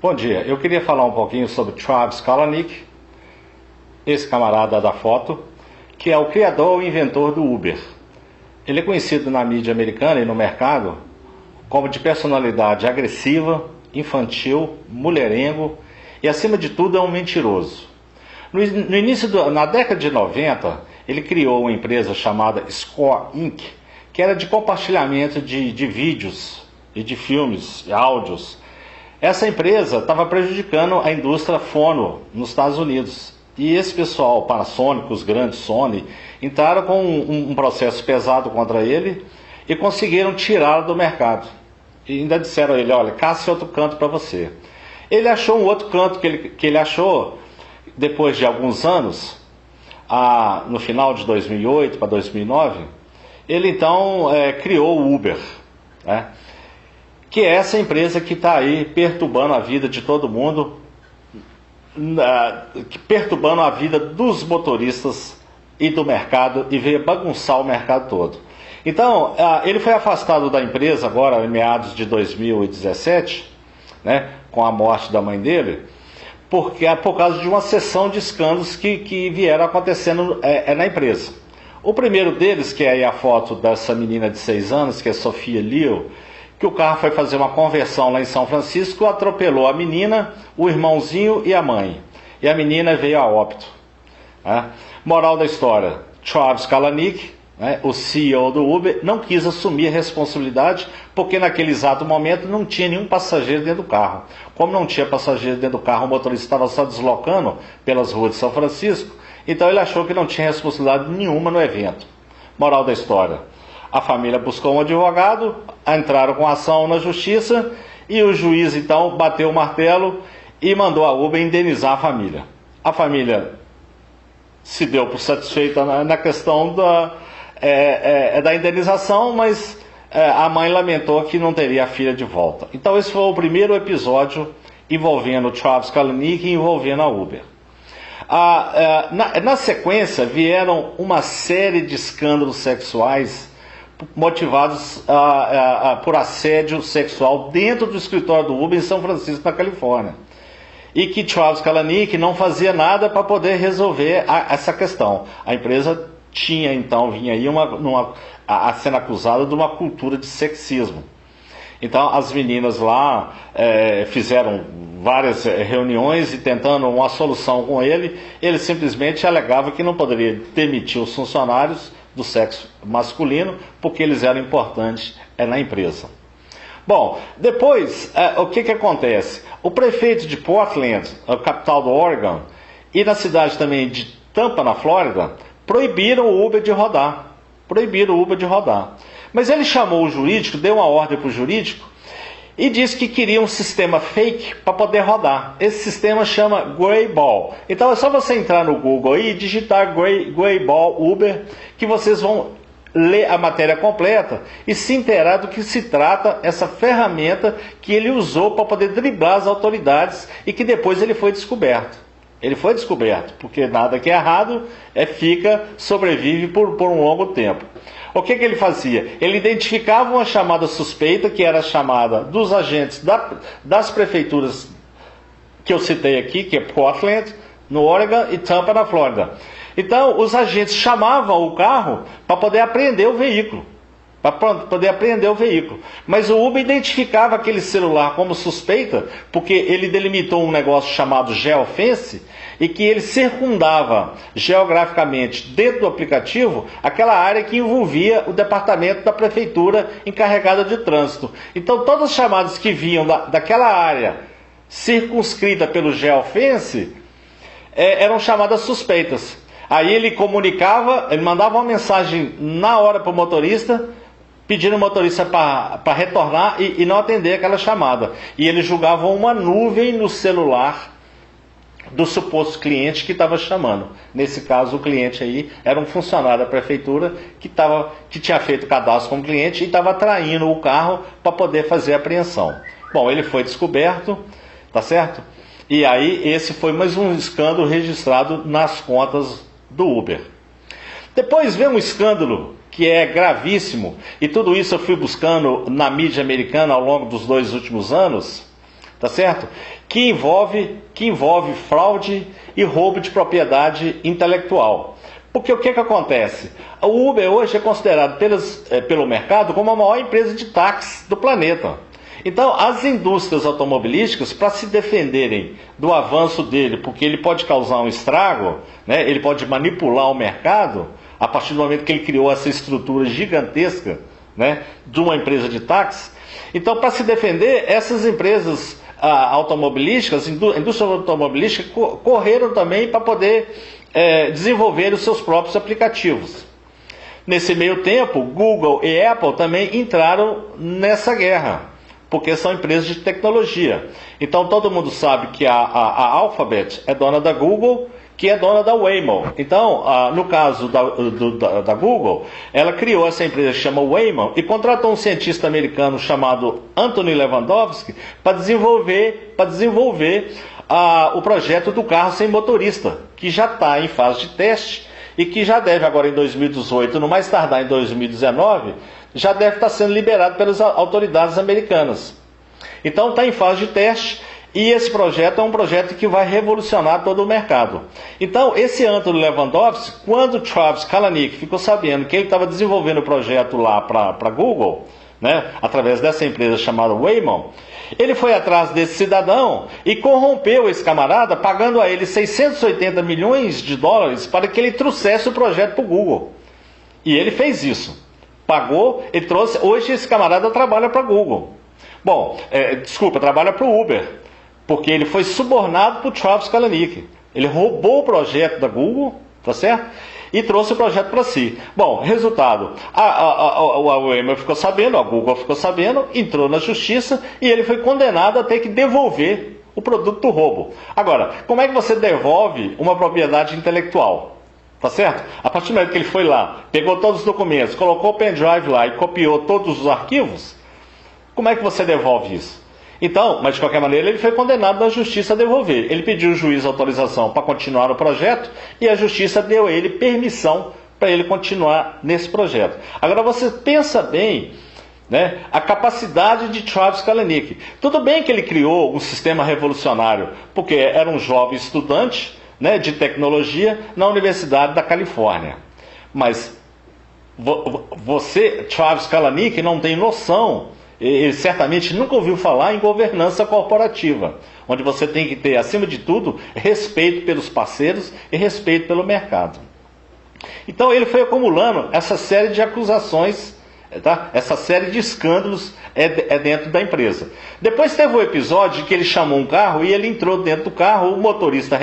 Bom dia, eu queria falar um pouquinho sobre Travis Kalanick, esse camarada da foto, que é o criador e inventor do Uber. Ele é conhecido na mídia americana e no mercado como de personalidade agressiva, infantil, mulherengo e, acima de tudo, é um mentiroso. Na década de 90, ele criou uma empresa chamada Score Inc., que era de compartilhamento de vídeos e de filmes e áudios. Essa empresa estava prejudicando a indústria fono nos Estados Unidos. E esse pessoal, Panasonic, os grandes Sony, entraram com um processo pesado contra ele e conseguiram tirá-lo do mercado. E ainda disseram a ele, olha, caça outro canto para você. Ele achou um outro canto que ele achou depois de alguns anos, no final de 2008 para 2009, ele então criou o Uber, né? Que é essa empresa que está aí perturbando a vida de todo mundo, perturbando a vida dos motoristas e do mercado, e veio bagunçar o mercado todo. Então, ele foi afastado da empresa agora em meados de 2017, né, com a morte da mãe dele, por causa de uma sessão de escândalos que vieram acontecendo na empresa. O primeiro deles, que é aí a foto dessa menina de 6 anos, que é Sofia Leo, que o carro foi fazer uma conversão lá em São Francisco, atropelou a menina, o irmãozinho e a mãe. E a menina veio a óbito. Moral da história, Travis Kalanick, o CEO do Uber, não quis assumir a responsabilidade, porque naquele exato momento não tinha nenhum passageiro dentro do carro. Como não tinha passageiro dentro do carro, o motorista estava só deslocando pelas ruas de São Francisco, então ele achou que não tinha responsabilidade nenhuma no evento. Moral da história, a família buscou um advogado, entraram com ação na justiça, e o juiz então bateu o martelo e mandou a Uber indenizar a família. A família se deu por satisfeita na questão da indenização, mas a mãe lamentou que não teria a filha de volta. Então esse foi o primeiro episódio envolvendo o Travis Kalanick e envolvendo a Uber. Na sequência vieram uma série de escândalos sexuais motivados por assédio sexual dentro do escritório do Uber em São Francisco, na Califórnia. E que Travis Kalanick não fazia nada para poder resolver essa questão. A empresa vinha aí a sendo acusada de uma cultura de sexismo. Então as meninas lá fizeram várias reuniões e tentando uma solução com ele. Ele simplesmente alegava que não poderia demitir os funcionários do sexo masculino porque eles eram importantes na empresa. Bom, depois o que acontece? O prefeito de Portland, a capital do Oregon, e na cidade também de Tampa, na Flórida, proibiram o Uber de rodar. Mas ele chamou o jurídico, deu uma ordem para o jurídico e disse que queria um sistema fake para poder rodar. Esse sistema chama Greyball. Então é só você entrar no Google aí e digitar Greyball Uber, que vocês vão ler a matéria completa e se inteirar do que se trata essa ferramenta que ele usou para poder driblar as autoridades e que depois ele foi descoberto. Ele foi descoberto, porque nada que é errado sobrevive por um longo tempo. O que ele fazia? Ele identificava uma chamada suspeita, que era a chamada dos agentes das prefeituras que eu citei aqui, que é Portland, no Oregon, e Tampa, na Flórida. Então, os agentes chamavam o carro para poder apreender o veículo. Mas o Uber identificava aquele celular como suspeita, porque ele delimitou um negócio chamado geofence, e que ele circundava geograficamente dentro do aplicativo aquela área que envolvia o departamento da prefeitura encarregada de trânsito. Então todas as chamadas que vinham daquela área circunscrita pelo geofence eram chamadas suspeitas. Aí ele mandava uma mensagem na hora para o motorista, pedindo o motorista para retornar e não atender aquela chamada. E ele julgava uma nuvem no celular do suposto cliente que estava chamando. Nesse caso, o cliente aí era um funcionário da prefeitura que tinha feito cadastro como cliente e estava traindo o carro para poder fazer a apreensão. Bom, ele foi descoberto, tá certo? E aí esse foi mais um escândalo registrado nas contas do Uber. Depois vem um escândalo que é gravíssimo, e tudo isso eu fui buscando na mídia americana ao longo dos 2 últimos anos, tá certo? Que envolve fraude e roubo de propriedade intelectual. Porque o que acontece? O Uber hoje é considerado pelo mercado como a maior empresa de táxi do planeta. Então, as indústrias automobilísticas, para se defenderem do avanço dele, porque ele pode causar um estrago, né, ele pode manipular o mercado, a partir do momento que ele criou essa estrutura gigantesca, né, de uma empresa de táxi. Então, para se defender, essas empresas automobilísticas, indústrias automobilísticas, correram também para poder desenvolver os seus próprios aplicativos. Nesse meio tempo, Google e Apple também entraram nessa guerra, porque são empresas de tecnologia. Então todo mundo sabe que a Alphabet é dona da Google, que é dona da Waymo. Então, no caso da Google, ela criou essa empresa que chama Waymo e contratou um cientista americano chamado Anthony Levandowski para desenvolver o projeto do carro sem motorista, que já está em fase de teste e que já deve agora em 2018, no mais tardar em 2019, já deve estar sendo liberado pelas autoridades americanas. Então está em fase de teste e esse projeto é um projeto que vai revolucionar todo o mercado. Então esse Anthony Levandowski, quando Travis Kalanick ficou sabendo que ele estava desenvolvendo o projeto lá para Google, né, através dessa empresa chamada Waymo, ele foi atrás desse cidadão e corrompeu esse camarada, pagando a ele 680 milhões de dólares para que ele trouxesse o projeto para o Google. E ele fez isso. Pagou, ele trouxe. Hoje esse camarada trabalha para a Google. Bom, trabalha para o Uber, porque ele foi subornado por Travis Kalanick. Ele roubou o projeto da Google, tá certo? E trouxe o projeto para si. Bom, resultado, a Waymo ficou sabendo, a Google ficou sabendo, entrou na justiça e ele foi condenado a ter que devolver o produto do roubo. Agora, como é que você devolve uma propriedade intelectual? Tá certo? A partir do momento que ele foi lá, pegou todos os documentos, colocou o pendrive lá e copiou todos os arquivos, como é que você devolve isso? Então, mas de qualquer maneira ele foi condenado na justiça a devolver. Ele pediu ao juiz autorização para continuar o projeto e a justiça deu a ele permissão para ele continuar nesse projeto. Agora você pensa bem, né, a capacidade de Travis Kalanick. Tudo bem que ele criou um sistema revolucionário, porque era um jovem estudante, né, de tecnologia na Universidade da Califórnia. Mas você, Travis Kalanick, não tem noção. Ele certamente nunca ouviu falar em governança corporativa, onde você tem que ter, acima de tudo, respeito pelos parceiros e respeito pelo mercado. Então ele foi acumulando essa série de acusações, tá? Essa série de escândalos dentro da empresa. Depois teve um episódio que ele chamou um carro e ele entrou dentro do carro, o motorista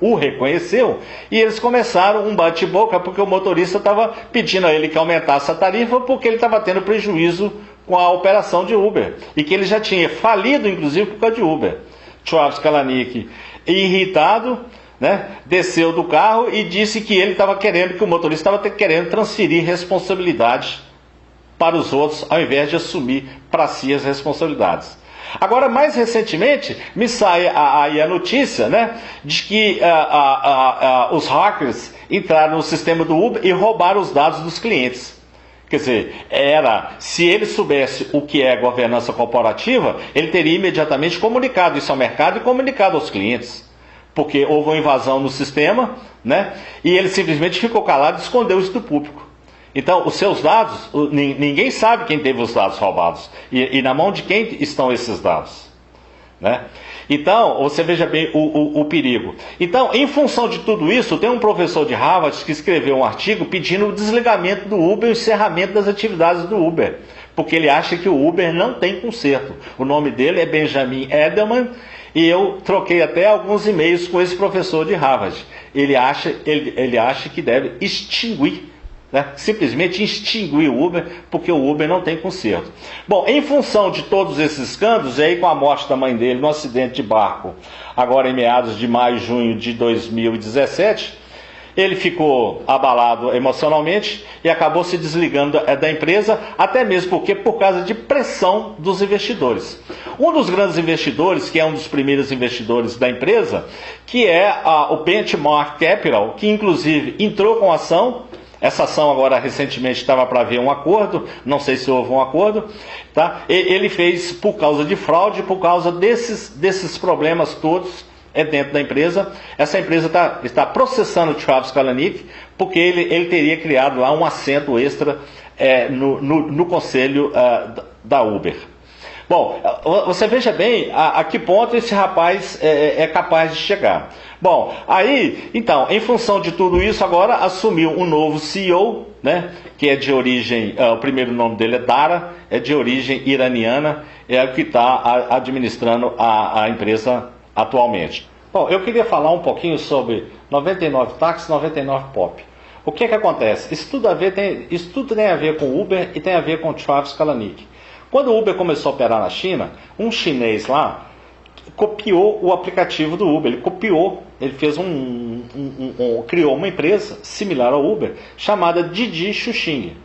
o reconheceu e eles começaram um bate-boca porque o motorista estava pedindo a ele que aumentasse a tarifa porque ele estava tendo prejuízo com a operação de Uber, e que ele já tinha falido, inclusive, por causa de Uber. Travis Kalanick, irritado, né, desceu do carro e disse que ele estava querendo, que o motorista estava querendo transferir responsabilidade para os outros, ao invés de assumir para si as responsabilidades. Agora, mais recentemente, me sai aí a notícia, né, de que os hackers entraram no sistema do Uber e roubaram os dados dos clientes. Quer dizer, se ele soubesse o que é governança corporativa, ele teria imediatamente comunicado isso ao mercado e comunicado aos clientes. Porque houve uma invasão no sistema, né? E ele simplesmente ficou calado e escondeu isso do público. Então, os seus dados, ninguém sabe quem teve os dados roubados. E na mão de quem estão esses dados, né? Então, você veja bem o perigo. Então, em função de tudo isso, tem um professor de Harvard que escreveu um artigo pedindo o desligamento do Uber e o encerramento das atividades do Uber, porque ele acha que o Uber não tem conserto. O nome dele é Benjamin Edelman, e eu troquei até alguns e-mails com esse professor de Harvard. Ele acha que deve extinguir, né? Simplesmente extinguir o Uber, porque o Uber não tem conserto. Bom, em função de todos esses escândalos, e aí com a morte da mãe dele no acidente de barco, agora em meados de maio e junho de 2017, ele ficou abalado emocionalmente e acabou se desligando da empresa, até mesmo porque por causa de pressão dos investidores. Um dos grandes investidores, que é um dos primeiros investidores da empresa, que é o Benchmark Capital, que inclusive entrou com ação Essa ação agora recentemente estava para haver um acordo, não sei se houve um acordo, tá? Ele fez por causa de fraude, por causa desses problemas todos dentro da empresa. Essa empresa está processando o Travis Kalanick, porque ele teria criado lá um assento extra no conselho da Uber. Bom, você veja bem a que ponto esse rapaz é capaz de chegar. Bom, aí, então, em função de tudo isso, agora assumiu um novo CEO, né, que é de origem, o primeiro nome dele é Dara, é de origem iraniana, é o que está administrando a empresa atualmente. Bom, eu queria falar um pouquinho sobre 99 Táxi, 99 Pop. O que acontece? Isso tudo tem a ver com Uber e tem a ver com Travis Kalanick. Quando o Uber começou a operar na China, um chinês lá copiou o aplicativo do Uber. Ele fez criou uma empresa similar ao Uber, chamada Didi Chuxing.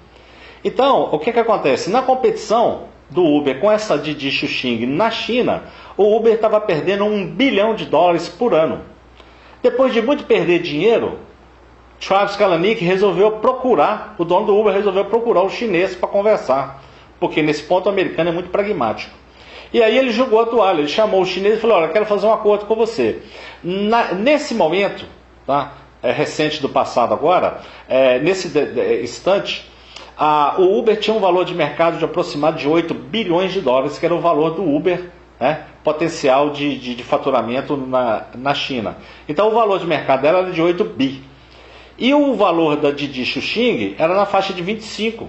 Então, o que acontece? Na competição do Uber com essa Didi Chuxing na China, o Uber estava perdendo $1 bilhão por ano. Depois de muito perder dinheiro, Travis Kalanick o dono do Uber resolveu procurar o chinês para conversar, porque nesse ponto o americano é muito pragmático. E aí ele jogou a toalha, ele chamou o chinês e falou: olha, eu quero fazer um acordo com você. Nesse momento, tá, recente do passado agora, nesse instante, o Uber tinha um valor de mercado de aproximado de $8 bilhões, que era o valor do Uber, né, potencial de faturamento na China. Então o valor de mercado dela era de 8 bi. E o valor da Didi Chuxing era na faixa de 25.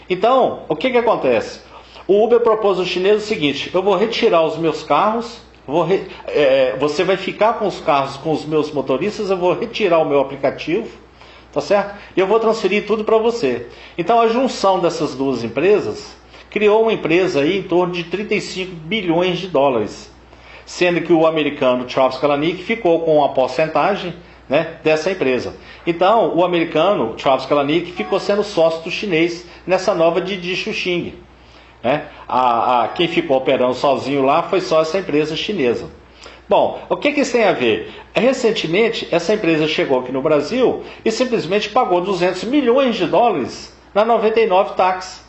Então, o que acontece? O Uber propôs ao chinês o seguinte: eu vou retirar os meus carros, você vai ficar com os carros com os meus motoristas, eu vou retirar o meu aplicativo, tá certo? E eu vou transferir tudo para você. Então a junção dessas duas empresas criou uma empresa aí em torno de $35 bilhões, sendo que o americano Travis Kalanick ficou com uma porcentagem, né, dessa empresa. Então o americano Travis Kalanick ficou sendo sócio do chinês nessa nova Didi Chuxing. Quem ficou operando sozinho lá foi só essa empresa chinesa. Bom, o que isso tem a ver? Recentemente, essa empresa chegou aqui no Brasil e simplesmente pagou $200 milhões na 99 Táxi.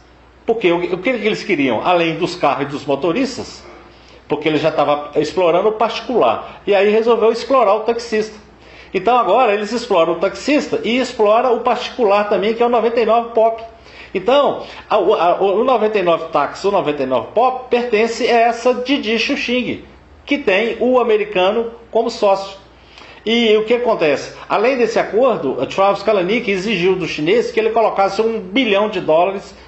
Porque o que eles queriam? Além dos carros e dos motoristas, porque ele já estava explorando o particular, e aí resolveu explorar o taxista. Então agora eles exploram o taxista e exploram o particular também, que é o 99 Pop. Então, o 99 Táxi, o 99 Pop, pertence a essa Didi Chuxing, que tem o americano como sócio. E o que acontece? Além desse acordo, a Travis Kalanick exigiu do chinês que ele colocasse $1 bilhão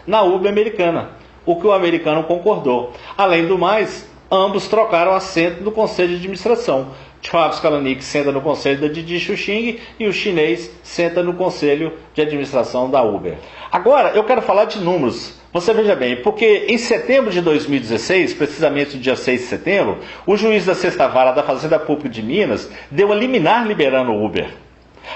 na Uber americana, o que o americano concordou. Além do mais, ambos trocaram assento no conselho de administração. Travis Kalanick senta no conselho da Didi Chuxing e o chinês senta no conselho de administração da Uber. Agora, eu quero falar de números. Você veja bem, porque em setembro de 2016, precisamente no dia 6 de setembro, o juiz da Sexta Vara da Fazenda Pública de Minas deu a liminar liberando o Uber.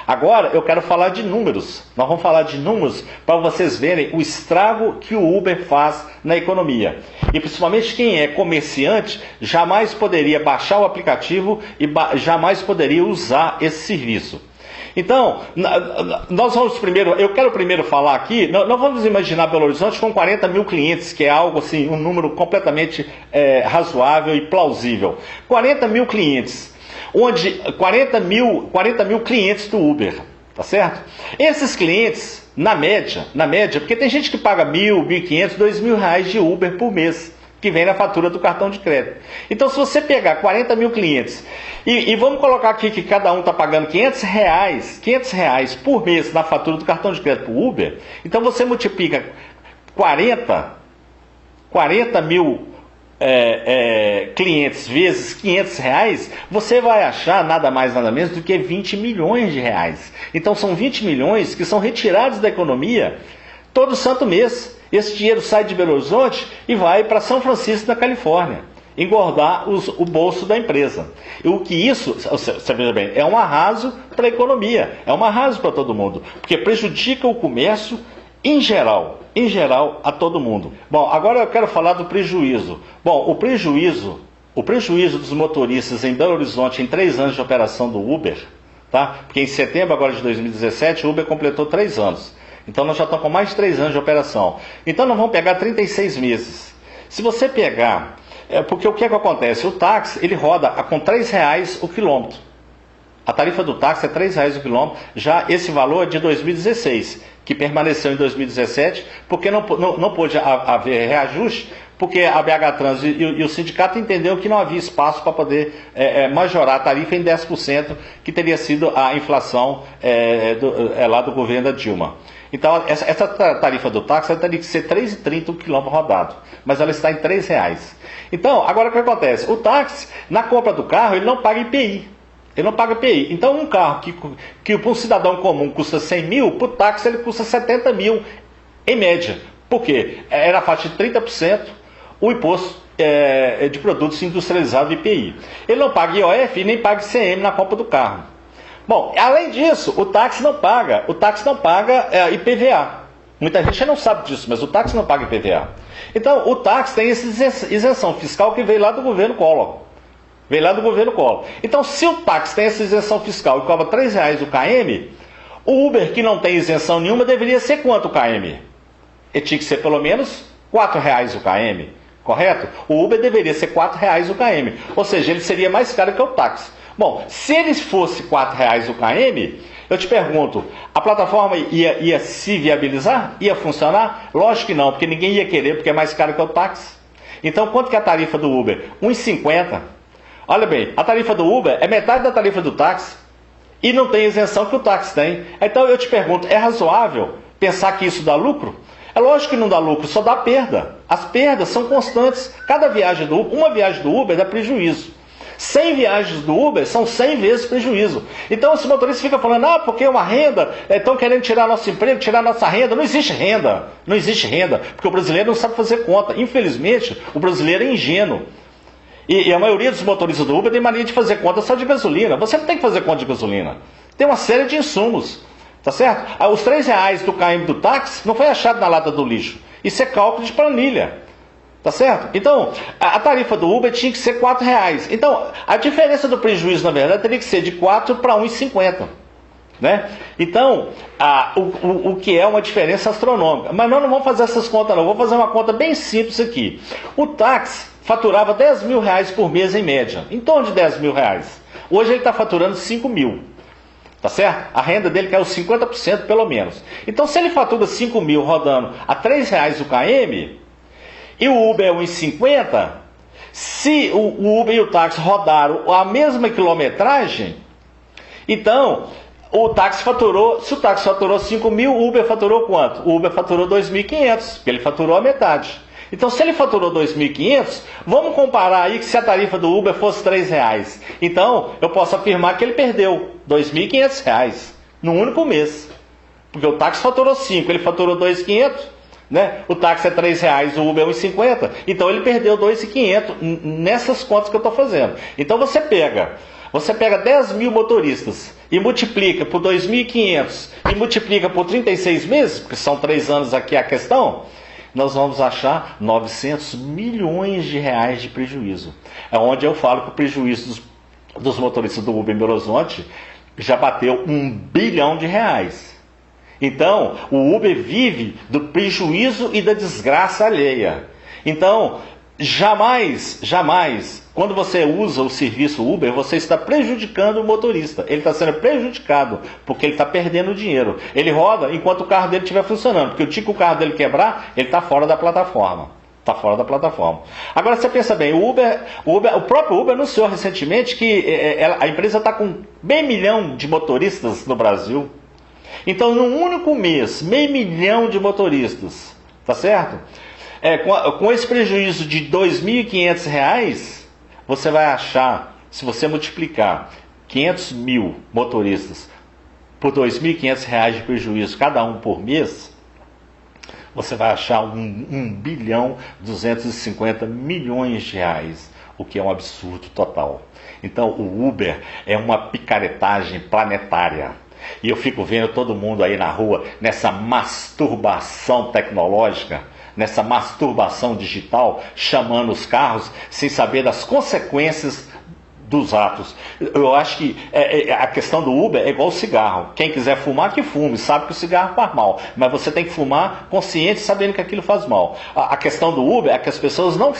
Agora eu quero falar de números. Nós vamos falar de números para vocês verem o estrago que o Uber faz na economia. E principalmente quem é comerciante jamais poderia baixar o aplicativo e jamais poderia usar esse serviço. Então, eu quero primeiro falar aqui, nós vamos imaginar Belo Horizonte com 40 mil clientes, que é algo assim, um número completamente razoável e plausível. 40 mil clientes. Onde 40 mil clientes do Uber, tá certo? Esses clientes, na média, porque tem gente que paga $1.000, $1.500, R$2.000 de Uber por mês, que vem na fatura do cartão de crédito. Então, se você pegar 40 mil clientes, e vamos colocar aqui que cada um está pagando R$500 por mês na fatura do cartão de crédito para o Uber, então você multiplica 40 mil clientes vezes R$500, você vai achar nada mais nada menos do que R$20 milhões. Então são 20 milhões que são retirados da economia todo santo mês. Esse dinheiro sai de Belo Horizonte e vai para São Francisco, na Califórnia, engordar o bolso da empresa. E o que isso, você veja bem, é um arraso para a economia, é um arraso para todo mundo, porque prejudica o comércio em geral, a todo mundo. Bom, agora eu quero falar do prejuízo. Bom, o prejuízo dos motoristas em Belo Horizonte em 3 anos de operação do Uber, tá? Porque em setembro agora de 2017 o Uber completou 3 anos. Então nós já estamos com mais de 3 anos de operação. Então nós vamos pegar 36 meses. Se você pegar, porque o que é que acontece? O táxi ele roda com R$3 o quilômetro. A tarifa do táxi é R$3 o quilômetro. Já esse valor é de 2016, que permaneceu em 2017, porque não pôde haver reajuste, porque a BH Trans e o sindicato entenderam que não havia espaço para poder majorar a tarifa em 10%, que teria sido a inflação lá do governo da Dilma. Então, essa tarifa do táxi ela teria que ser R$3,30 o quilômetro rodado, mas ela está em R$3. Então, agora o que acontece? O táxi, na compra do carro, ele não paga IPI. Ele não paga IPI. Então, um carro que para um cidadão comum custa 100 mil, para o táxi ele custa 70 mil, em média. Por quê? Era a faixa de 30% o imposto de produtos industrializados IPI. Ele não paga IOF e nem paga ICM na compra do carro. Bom, além disso, o táxi não paga IPVA. Muita gente não sabe disso, mas o táxi não paga IPVA. Então, o táxi tem essa isenção fiscal que veio lá do governo Collor. Então, se o táxi tem essa isenção fiscal e cobra R$3 o KM, o Uber, que não tem isenção nenhuma, deveria ser quanto o KM? Ele tinha que ser pelo menos R$4 o KM, correto? O Uber deveria ser R$4 o KM, ou seja, ele seria mais caro que o táxi. Bom, se ele fosse R$4 o KM, eu te pergunto, a plataforma ia se viabilizar? Ia funcionar? Lógico que não, porque ninguém ia querer, porque é mais caro que o táxi. Então, quanto que é a tarifa do Uber? R$1,50. Olha bem, a tarifa do Uber é metade da tarifa do táxi e não tem isenção que o táxi tem. Então eu te pergunto, é razoável pensar que isso dá lucro? É lógico que não dá lucro, só dá perda. As perdas são constantes. Uma viagem do Uber dá prejuízo. 100 viagens do Uber são 100 vezes prejuízo. Então esse motorista fica falando, porque é uma renda, estão querendo tirar nosso emprego, tirar nossa renda. Não existe renda, porque o brasileiro não sabe fazer conta. Infelizmente, o brasileiro é ingênuo. E a maioria dos motoristas do Uber tem mania de fazer conta só de gasolina. Você não tem que fazer conta de gasolina. Tem uma série de insumos. Tá certo? Os R$3 do KM do táxi não foi achado na lata do lixo. Isso é cálculo de planilha. Tá certo? Então, a tarifa do Uber tinha que ser R$4. Então, a diferença do prejuízo, na verdade, teria que ser de 4 para 1,50. Né? Então, o que é uma diferença astronômica. Mas nós não vamos fazer essas contas, não. Vou fazer uma conta bem simples aqui. O táxi faturava R$10 mil por mês em média, em torno de R$10 mil. Hoje ele está faturando 5 mil, tá certo? A renda dele caiu 50% pelo menos. Então se ele fatura 5 mil rodando a R$3 o KM, e o Uber é 1,50, se o Uber e o táxi rodaram a mesma quilometragem, então o táxi faturou, se o táxi faturou 5 mil, o Uber faturou quanto? O Uber faturou 2.500, porque ele faturou a metade. Então, se ele faturou 2.500, vamos comparar aí que se a tarifa do Uber fosse R$3. Então, eu posso afirmar que ele perdeu R$2.500 num único mês. Porque o táxi faturou 5, ele faturou 2.500, né? O táxi é R$3, o Uber é 1,50. Então, ele perdeu 2.500 nessas contas que eu estou fazendo. Então, você pega 10 mil motoristas e multiplica por 2.500 e multiplica por 36 meses, porque são 3 anos aqui a questão, nós vamos achar R$900 milhões de prejuízo. É onde eu falo que o prejuízo dos motoristas do Uber em Belo Horizonte já bateu R$1 bilhão. Então, o Uber vive do prejuízo e da desgraça alheia. Então, jamais, quando você usa o serviço Uber, você está prejudicando o motorista. Ele está sendo prejudicado, porque ele está perdendo dinheiro. Ele roda enquanto o carro dele estiver funcionando, porque o dia que o carro dele quebrar, ele está fora da plataforma. Agora você pensa bem, o próprio Uber anunciou recentemente que a empresa está com meio milhão de motoristas no Brasil. Então, num único mês, 500 mil de motoristas, tá certo? Com esse prejuízo de R$2.500, você vai achar, se você multiplicar 500 mil motoristas por R$2.500 de prejuízo cada um por mês, você vai achar R$1 bilhão 250 milhões, o que é um absurdo total. Então o Uber é uma picaretagem planetária. E eu fico vendo todo mundo aí na rua nessa masturbação tecnológica, nessa masturbação digital, chamando os carros sem saber das consequências dos atos. Eu acho que a questão do Uber é igual o cigarro. Quem quiser fumar, que fume. Sabe que o cigarro faz mal. Mas você tem que fumar consciente, sabendo que aquilo faz mal. A questão do Uber é que as pessoas não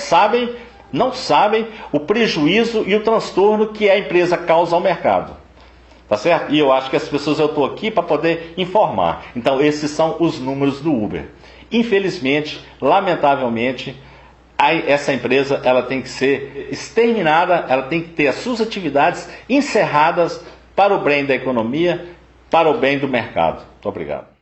sabem o prejuízo e o transtorno que a empresa causa ao mercado. Tá certo? E eu acho que as pessoas, eu estou aqui para poder informar. Então, esses são os números do Uber. Infelizmente, lamentavelmente, essa empresa ela tem que ser exterminada, ela tem que ter as suas atividades encerradas para o bem da economia, para o bem do mercado. Muito obrigado.